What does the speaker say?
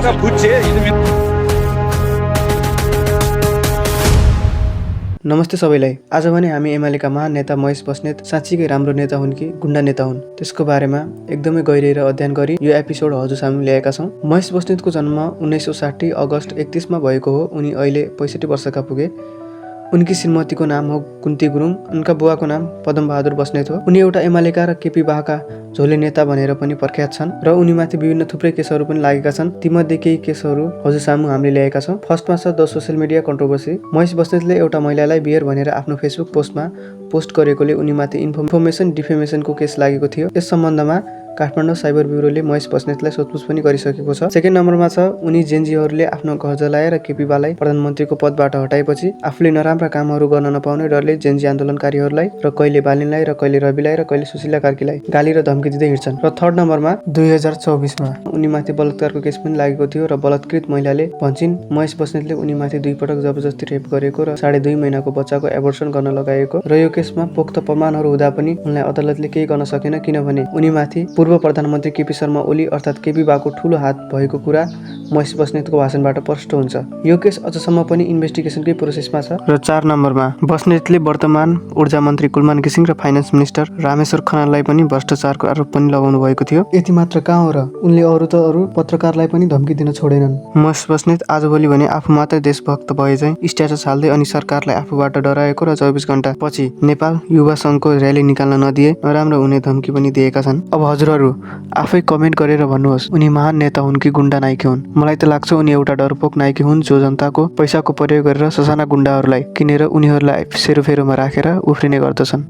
ఒక బుచ్చే ఇది नमस्ते सबैलाई। आज भने हामी एमालेका महान नेता महेश बस्नेत साँच्चीकै राम्रो नेता हुन् कि गुण्डा नेता हुन् त्यसको बारेमा एकदमै गहिरिएर अध्ययन गरी यो एपिसोड हजुर सामु ल्याएका छौँ। महेश बस्नेतको जन्म 1960 अगस्त 31 मा भएको हो। उनी अहिले 65 वर्षका पुगे। उनकी श्रीमतीको नाम हो कुन्ती गुरुङ। उनका बुवाको नाम पदमबहादुर बस्नेत हो। उनी एउटा एमालेका र केपी बाहका झोले नेता भनेर पनि प्रख्यात छन् र उनीमाथि विभिन्न थुप्रै केसहरू पनि लागेका छन्। तीमध्ये केही केसहरू हजुर सामु हामीले ल्याएका छौँ। फर्स्टमा छ the social media controversy. Mahesh बस्नेतले एउटा महिलालाई बियर भनेर आफ्नो फेसबुक पोस्टमा पोस्ट गरेकोले उनीमाथि इन्फर्मेसन डिफेमेसनको केस लागेको थियो। यस सम्बन्धमा काठमाडौँ साइबर ब्युरोले महेश बस्नेतलाई सोधपुछ पनि गरिसकेको छ। सेकेन्ड नम्बरमा छ उनी जेनजीहरूले आफ्नो घर जलाएर केपी बालाई प्रधानमन्त्रीको पदबाट हटाएपछि आफूले नराम्रा कामहरू गर्न नपाउने डरले जेनजी आन्दोलनकारीहरूलाई र कहिले बालिनलाई र कहिले रविलाई र कहिले सुशीला कार्कीलाई गाली र धम्की दिँदै हिँड्छन्। र थर्ड नम्बरमा 2024 मा उनीमाथि बलात्कारको केस पनि लागेको थियो र बलात्कृत महिलाले भन्छिन् महेश बस्नेतले उनीमाथि 2 पटक जबरजस्ती रेप गरेको र 2.5 महिनाको बच्चाको एबोर्सन गर्न लगाएको र यो केसमा पोख्त प्रमाणहरू हुँदा पनि उनलाई अदालतले केही गर्न सकेन किनभने उनीमाथि पूर्व प्रधानमन्त्री केपी शर्मा ओली अर्थात् केपी बाको ठूलो हात भएको कुरा महेश बस्नेतको भाषणबाट प्रष्ट हुन्छ। यो केस अझसम्म पनि इन्भेस्टिगेसनकै प्रोसेसमा छ। र 4 नम्बरमा बस्नेतले वर्तमान ऊर्जा मन्त्री कुलमान घिसिङ र फाइनान्स मिनिस्टर रामेश्वर खनाललाई पनि भ्रष्टाचारको आरोप पनि लगाउनु भएको थियो। यति मात्र कहाँ हो र उनले अरू पत्रकारलाई पनि धम्की दिन छोडेनन्। महेश बस्नेत आजभोलि भने आफू मात्रै देशभक्त भए चाहिँ स्ट्याटस हाल्दै अनि सरकारलाई आफूबाट डराएको र 24 घण्टा पछि नेपाल युवा संघको र्याली निकाल्न नदिए नराम्रो हुने धम्की पनि दिएका छन्। अब हजुरहरू आफै कमेन्ट गरेर भन्नुहोस् उनी महान नेता हुन् कि गुण्डा नाइके हुन्। मलाई त लाग्छ उनी एउटा डरपोक नाइके हुन् जो जनताको पैसाको प्रयोग गरेर ससाना गुण्डाहरूलाई किनेर उनीहरूलाई सेरोफेरोमा राखेर उफ्रिने गर्दछन्।